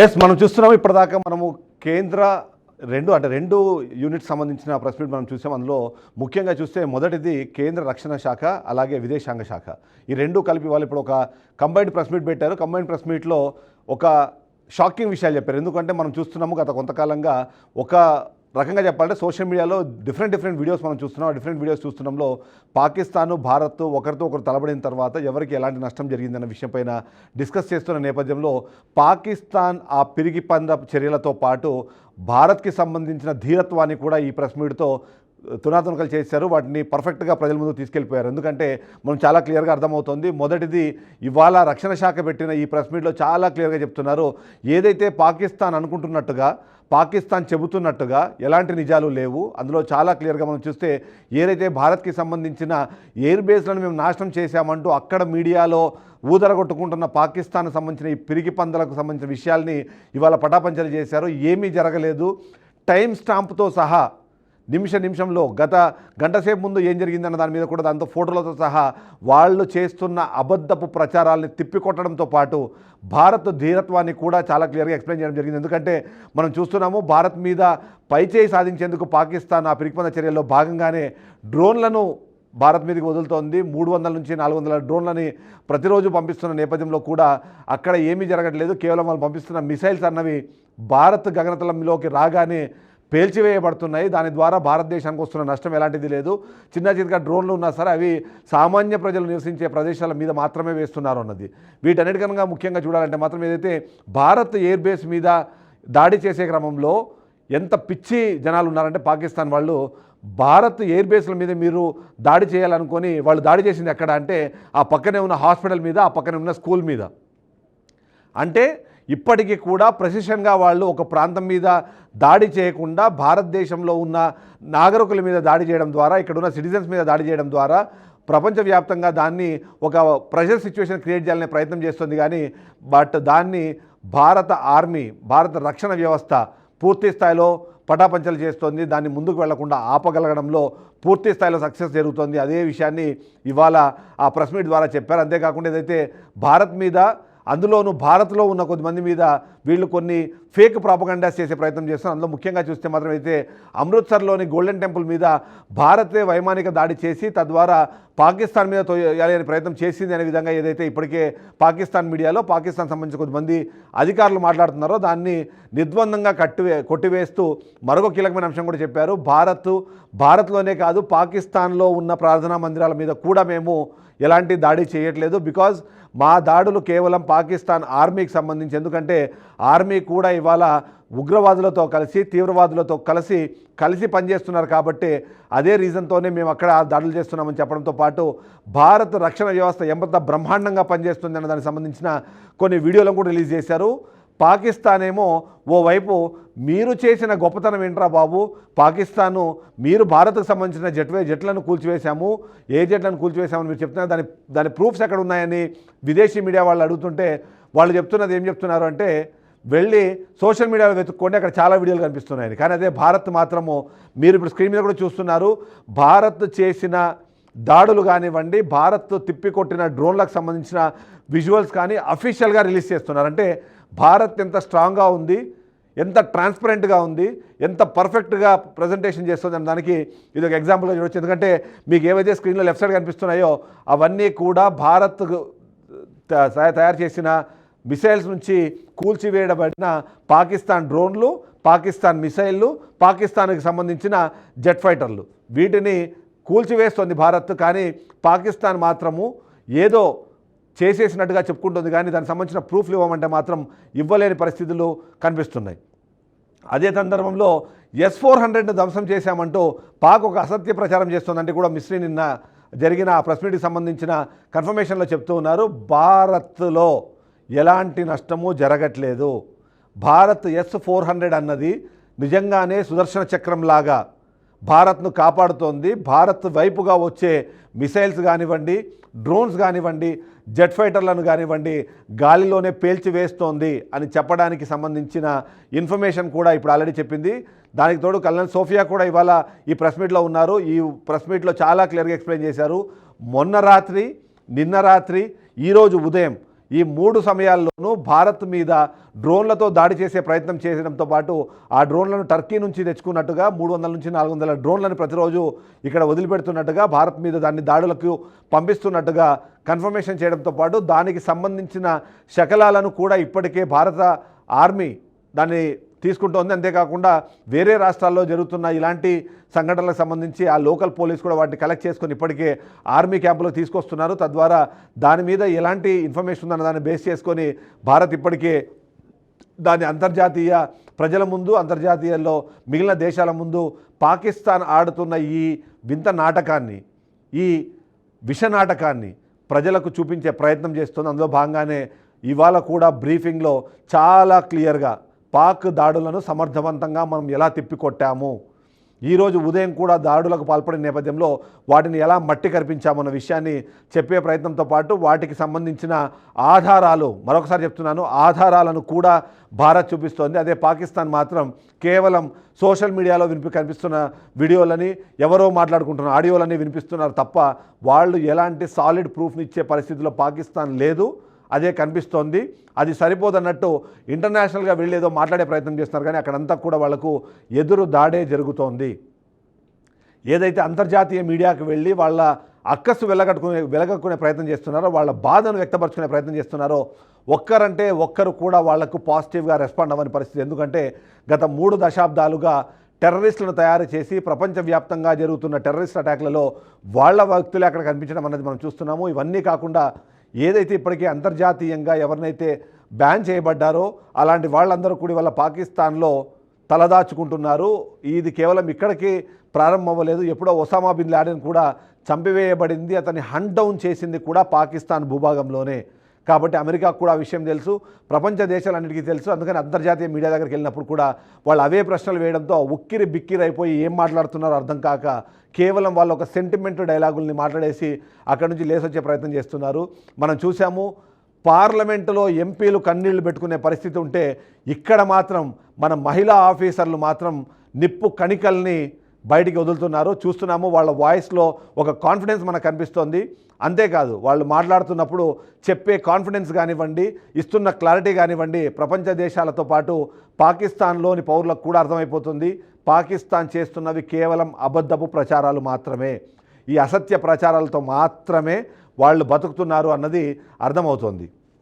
Yes మనం చూస్తున్నాము ఇప్పటిదాకా మనము కేంద్ర రెండు యూనిట్స్ సంబంధించిన ప్రెస్ మీట్ మనం చూసాం. అందులో ముఖ్యంగా చూస్తే మొదటిది కేంద్ర రక్షణ శాఖ, అలాగే విదేశాంగ శాఖ. ఈ రెండు కలిపి వాళ్ళు ఇప్పుడు ఒక కంబైన్డ్ ప్రెస్ మీట్ పెట్టారు. కంబైన్డ్ ప్రెస్ మీట్లో ఒక షాకింగ్ విషయాలు చెప్పారు. ఎందుకంటే మనం చూస్తున్నాము గత కొంతకాలంగా ఒక రకంగా చెప్పాలంటే సోషల్ మీడియాలో డిఫరెంట్ వీడియోస్ మనం చూస్తున్నాం. ఆ డిఫరెంట్ వీడియోస్ చూస్తున్నాంలో పాకిస్తాన్, భారత్ ఒకరితో ఒకరు తలబడిన తర్వాత ఎవరికి ఎలాంటి నష్టం జరిగిందన్న విషయంపైన డిస్కస్ చేస్తున్న నేపథ్యంలో పాకిస్తాన్ ఆ పిరిగి పంద చర్యలతో పాటు భారత్కి సంబంధించిన ధీరత్వాన్ని కూడా ఈ ప్రెస్ మీట్తో తునాతునకలు చేశారు. వాటిని పర్ఫెక్ట్గా ప్రజల ముందు తీసుకెళ్ళిపోయారు. ఎందుకంటే మనం చాలా క్లియర్గా అర్థమవుతుంది. మొదటిది ఇవాళ రక్షణ శాఖ పెట్టిన ఈ ప్రెస్ మీట్లో చాలా క్లియర్గా చెప్తున్నారు. ఏదైతే పాకిస్తాన్ అనుకుంటున్నట్టుగా, పాకిస్తాన్ చెబుతున్నట్టుగా ఎలాంటి నిజాలు లేవు. అందులో చాలా క్లియర్గా మనం చూస్తే ఏదైతే భారత్కి సంబంధించిన ఎయిర్ బేస్లను మేము నాశనం చేశామంటూ అక్కడ మీడియాలో ఊదరగొట్టుకుంటున్న పాకిస్తాన్ సంబంధించిన ఈ పిరిగి పందలకు సంబంధించిన విషయాల్ని ఇవాళ పటాపంచలు చేశారు. ఏమీ జరగలేదు. టైం స్టాంప్తో సహా నిమిషంలో గంట సేపు ముందు ఏం జరిగిందన్న దాని మీద కూడా దాంతో ఫోటోలతో సహా వాళ్ళు చేస్తున్న అబద్ధపు ప్రచారాలని తిప్పికొట్టడంతో పాటు భారత్ ధీరత్వాన్ని కూడా చాలా క్లియర్గా ఎక్స్ప్లెయిన్ చేయడం జరిగింది. ఎందుకంటే మనం చూస్తున్నాము భారత్ మీద పైచేయి సాధించేందుకు పాకిస్తాన్ ఆ పిరికిపంద చర్యల్లో భాగంగానే డ్రోన్లను భారత్ మీదకి వదులుతోంది. 300 నుంచి 400 డ్రోన్లని ప్రతిరోజు పంపిస్తున్న నేపథ్యంలో కూడా అక్కడ ఏమీ జరగట్లేదు. కేవలం వాళ్ళు పంపిస్తున్న మిసైల్స్ అన్నవి భారత్ గగనతలంలోకి రాగానే పేల్చివేయబడుతున్నాయి. దాని ద్వారా భారతదేశానికి వస్తున్న నష్టం ఎలాంటిది లేదు. చిన్నగా డ్రోన్లు ఉన్నా సరే అవి సామాన్య ప్రజలు నివసించే ప్రదేశాల మీద మాత్రమే వేస్తున్నారు అన్నది. వీటన్నిటికన్నా ముఖ్యంగా చూడాలంటే మాత్రం ఏదైతే భారత్ ఎయిర్ బేస్ మీద దాడి చేసే క్రమంలో ఎంత పిచ్చి జనాలు ఉన్నారంటే పాకిస్తాన్ వాళ్ళు, భారత్ ఎయిర్ బేస్ల మీద మీరు దాడి చేయాలనుకొని వాళ్ళు దాడి చేసింది ఎక్కడ అంటే ఆ పక్కనే ఉన్న హాస్పిటల్ మీద, ఆ పక్కనే ఉన్న స్కూల్ మీద. అంటే ఇప్పటికీ కూడా ప్రెసిషన్గా వాళ్ళు ఒక ప్రాంతం మీద దాడి చేయకుండా భారతదేశంలో ఉన్న నాగరికుల మీద దాడి చేయడం ద్వారా, ఇక్కడ ఉన్న సిటిజన్స్ మీద దాడి చేయడం ద్వారా ప్రపంచవ్యాప్తంగా దాన్ని ఒక ప్రెషర్ సిచ్యువేషన్ క్రియేట్ చేయాలనే ప్రయత్నం చేస్తుంది. కానీ దాన్ని భారత ఆర్మీ, భారత రక్షణ వ్యవస్థ పూర్తి స్థాయిలో పటాపంచలు చేస్తోంది. దాన్ని ముందుకు వెళ్లకుండా ఆపగలగడంలో పూర్తి స్థాయిలో సక్సెస్ జరుగుతోంది. అదే విషయాన్ని ఇవాళ ఆ ప్రెస్ మీట్ ద్వారా చెప్పారు. అంతేకాకుండా ఏదైతే భారత్ మీద, అందులోనూ భారత్లో ఉన్న కొద్దిమంది మీద వీళ్ళు కొన్ని ఫేక్ ప్రాపగండాస్ చేసే ప్రయత్నం చేస్తున్నారు. అందులో ముఖ్యంగా చూస్తే మాత్రం అయితే అమృత్సర్లోని గోల్డెన్ టెంపుల్ మీద భారతే వైమానిక దాడి చేసి తద్వారా పాకిస్తాన్ మీద తోయాలని ప్రయత్నం చేసింది అనే విధంగా ఏదైతే ఇప్పటికే పాకిస్తాన్ మీడియాలో పాకిస్తాన్ సంబంధించిన కొద్దిమంది అధికారులు మాట్లాడుతున్నారో దాన్ని నిర్ద్వందంగా కొట్టివేస్తూ మరొక కీలకమైన అంశం కూడా చెప్పారు. భారత్లోనే కాదు పాకిస్తాన్లో ఉన్న ప్రార్థనా మందిరాల మీద కూడా మేము ఎలాంటి దాడి చేయట్లేదు. బికాజ్ మా దాడులు కేవలం పాకిస్తాన్ ఆర్మీకి సంబంధించి. ఎందుకంటే ఆర్మీ కూడా ఇవాళ ఉగ్రవాదులతో కలిసి, తీవ్రవాదులతో కలిసి పనిచేస్తున్నారు కాబట్టి అదే రీజన్తోనే మేము అక్కడ దాడులు చేస్తున్నామని చెప్పడంతో పాటు భారత రక్షణ వ్యవస్థ ఎంత బ్రహ్మాండంగా పనిచేస్తుంది అన్న దానికి సంబంధించిన కొన్ని వీడియోలను కూడా రిలీజ్ చేశారు. పాకిస్తాన్ ఏమో ఓవైపు మీరు చేసిన గొప్పతనం ఏంట్రా బాబు, పాకిస్తాను మీరు భారత్కు సంబంధించిన జెట్లను కూల్చివేశాము, ఏ జెట్లను కూల్చివేశామని మీరు చెప్తున్నారు, దాని ప్రూఫ్స్ ఎక్కడ ఉన్నాయని విదేశీ మీడియా వాళ్ళు అడుగుతుంటే వాళ్ళు చెప్తున్నది ఏం చెప్తున్నారు అంటే వెళ్ళి సోషల్ మీడియాలో వెతుక్కోండి, అక్కడ చాలా వీడియోలు కనిపిస్తున్నాయని. కానీ అదే భారత్ మాత్రము మీరు ఇప్పుడు స్క్రీన్ మీద కూడా చూస్తున్నారు. భారత్ చేసిన దాడులు కానివ్వండి, భారత్ తిప్పికొట్టిన డ్రోన్లకు సంబంధించిన విజువల్స్ కానీ అఫీషియల్గా రిలీజ్ చేస్తున్నారు. అంటే భారత్ ఎంత స్ట్రాంగ్గా ఉంది, ఎంత ట్రాన్స్పరెంట్గా ఉంది, ఎంత పర్ఫెక్ట్గా ప్రజెంటేషన్ చేస్తుంది అన్న దానికి ఇది ఒక ఎగ్జాంపుల్గా చూడవచ్చు. ఎందుకంటే మీకు ఏవైతే స్క్రీన్లో లెఫ్ట్ సైడ్ కనిపిస్తున్నాయో అవన్నీ కూడా భారత్ తయారు చేసిన మిసైల్స్ నుంచి కూల్చివేయబడిన పాకిస్తాన్ డ్రోన్లు, పాకిస్తాన్ మిసైళ్ళు, పాకిస్తాన్కి సంబంధించిన జెట్ ఫైటర్లు. వీటిని కూల్చివేస్తుంది భారత్. కానీ పాకిస్తాన్ మాత్రము ఏదో చేసేసినట్టుగా చెప్పుకుంటుంది. కానీ దానికి సంబంధించిన ప్రూఫ్లు ఇవ్వమంటే మాత్రం ఇవ్వలేని పరిస్థితులు కనిపిస్తున్నాయి. అదే సందర్భంలో S-400ను ధ్వంసం చేశామంటూ పాక్ ఒక అసత్య ప్రచారం చేస్తుందంటే కూడా మిస్రీ నిన్న జరిగిన ఆ ప్రెస్ మీట్కి సంబంధించిన కన్ఫర్మేషన్లో చెప్తూ ఉన్నారు. భారత్లో ఎలాంటి నష్టము జరగట్లేదు. భారత్ S-400 అన్నది నిజంగానే సుదర్శన చక్రంలాగా భారత్ను కాపాడుతోంది. భారత్ వైపుగా వచ్చే మిసైల్స్ కానివ్వండి, డ్రోన్స్ కానివ్వండి, జెట్ ఫైటర్లను కానివ్వండి గాలిలోనే పేల్చివేస్తోంది అని చెప్పడానికి సంబంధించిన ఇన్ఫర్మేషన్ కూడా ఇప్పుడు ఆల్రెడీ చెప్పింది. దానికి తోడు కల్నల్ సోఫియా కూడా ఇవాళ ఈ ప్రెస్ మీట్లో ఉన్నారు. ఈ ప్రెస్ మీట్లో చాలా క్లియర్గా ఎక్స్ప్లెయిన్ చేశారు. మొన్న రాత్రి, నిన్న రాత్రి, ఈరోజు ఉదయం ఈ 3 సమయాల్లోనూ భారత్ మీద డ్రోన్లతో దాడి చేసే ప్రయత్నం చేయడంతో పాటు ఆ డ్రోన్లను టర్కీ నుంచి తెచ్చుకున్నట్టుగా 300 నుంచి 400 డ్రోన్లను ప్రతిరోజు ఇక్కడ వదిలిపెడుతున్నట్టుగా భారత్ మీద దాన్ని దాడులకు పంపిస్తున్నట్టుగా కన్ఫర్మేషన్ చేయడంతో పాటు దానికి సంబంధించిన శకలాలను కూడా ఇప్పటికే భారత ఆర్మీ దాన్ని తీసుకుంటోంది. అంతేకాకుండా వేరే రాష్ట్రాల్లో జరుగుతున్న ఇలాంటి సంఘటనలకు సంబంధించి ఆ లోకల్ పోలీస్ కూడా వాటిని కలెక్ట్ చేసుకొని ఇప్పటికే ఆర్మీ క్యాంపులో తీసుకొస్తున్నారు. తద్వారా దాని మీద ఎలాంటి ఇన్ఫర్మేషన్ ఉందన్న దాన్ని బేస్ చేసుకొని భారత్ ఇప్పటికే దాన్ని అంతర్జాతీయ ప్రజల ముందు, అంతర్జాతీయంలో మిగిలిన దేశాల ముందు పాకిస్తాన్ ఆడుతున్న ఈ వింత నాటకాన్ని, ఈ విష నాటకాన్ని ప్రజలకు చూపించే ప్రయత్నం చేస్తుంది. అందులో భాగంగానే ఇవాళ కూడా బ్రీఫింగ్లో చాలా క్లియర్గా పాక్ దాడులను సమర్థవంతంగా మనం ఎలా తిప్పికొట్టాము, ఈరోజు ఉదయం కూడా దాడులకు పాల్పడిన నేపథ్యంలో వాటిని ఎలా మట్టి కరిపించామన్న విషయాన్ని చెప్పే ప్రయత్నంతో పాటు వాటికి సంబంధించిన ఆధారాలు, మరొకసారి చెప్తున్నాను, ఆధారాలను కూడా భారత్ చూపిస్తోంది. అదే పాకిస్తాన్ మాత్రం కేవలం సోషల్ మీడియాలో కనిపిస్తున్న వీడియోలని, ఎవరో మాట్లాడుకుంటున్న ఆడియోలని వినిపిస్తున్నారు తప్ప వాళ్ళు ఎలాంటి సాలిడ్ ప్రూఫ్ని ఇచ్చే పరిస్థితిలో పాకిస్తాన్ లేదు. అదే కనిపిస్తోంది. అది సరిపోదన్నట్టు ఇంటర్నేషనల్గా వెళ్ళి ఏదో మాట్లాడే ప్రయత్నం చేస్తున్నారు, కానీ అక్కడంతా కూడా వాళ్లకు ఎదురు దాడే జరుగుతోంది. ఏదైతే అంతర్జాతీయ మీడియాకు వెళ్ళి వాళ్ళ అక్కసు వెలగక్కునే ప్రయత్నం చేస్తున్నారో, వాళ్ళ బాధను వ్యక్తపరచుకునే ప్రయత్నం చేస్తున్నారో, ఒక్కరంటే ఒక్కరు కూడా వాళ్లకు పాజిటివ్గా రెస్పాండ్ అవ్వని పరిస్థితి. ఎందుకంటే గత 3 దశాబ్దాలుగా టెర్రరిస్టులను తయారు చేసి ప్రపంచవ్యాప్తంగా జరుగుతున్న టెర్రరిస్ట్ అటాక్లలో వాళ్ళ వ్యక్తులే అక్కడ కనిపించడం అనేది మనం చూస్తున్నాము. ఇవన్నీ కాకుండా ఏదైతే ఇప్పటికే అంతర్జాతీయంగా ఎవరినైతే బ్యాన్ చేయబడ్డారో అలాంటి వాళ్ళందరూ కూడా వాళ్ళ పాకిస్తాన్లో తలదాచుకుంటున్నారు. ఇది కేవలం ఇక్కడికి ప్రారంభం అవ్వలేదు. ఎప్పుడో ఒసామా బిన్ లాడెన్ కూడా చంపివేయబడింది, అతన్ని హంట్ డౌన్ చేసింది కూడా పాకిస్తాన్ భూభాగంలోనే. కాబట్టి అమెరికాకు కూడా ఆ విషయం తెలుసు, ప్రపంచ దేశాలన్నిటికీ తెలుసు. అందుకని అంతర్జాతీయ మీడియా దగ్గరికి వెళ్ళినప్పుడు కూడా వాళ్ళు అవే ప్రశ్నలు వేయడంతో ఉక్కిరి బిక్కిరి అయిపోయి ఏం మాట్లాడుతున్నారో అర్థం కాక కేవలం వాళ్ళు ఒక సెంటిమెంట్ డైలాగుల్ని మాట్లాడేసి అక్కడి నుంచి లేసొచ్చే ప్రయత్నం చేస్తున్నారు. మనం చూసాము, పార్లమెంటులో ఎంపీలు కన్నీళ్లు పెట్టుకునే పరిస్థితి ఉంటే ఇక్కడ మాత్రం మన మహిళా ఆఫీసర్లు మాత్రం నిప్పు కణికల్ని బయటికి వదులుతున్నారు. చూస్తున్నాము, వాళ్ళ వాయిస్లో ఒక కాన్ఫిడెన్స్ మనకు కనిపిస్తోంది. అంతేకాదు, వాళ్ళు మాట్లాడుతున్నప్పుడు చెప్పే కాన్ఫిడెన్స్ కానివ్వండి, ఇస్తున్న క్లారిటీ కానివ్వండి, ప్రపంచ దేశాలతో పాటు పాకిస్తాన్లోని పౌరులకు కూడా అర్థమైపోతుంది. పాకిస్తాన్ చేస్తున్నవి కేవలం అబద్ధపు ప్రచారాలు మాత్రమే, ఈ అసత్య ప్రచారాలతో మాత్రమే వాళ్ళు బతుకుతున్నారు అన్నది అర్థమవుతోంది.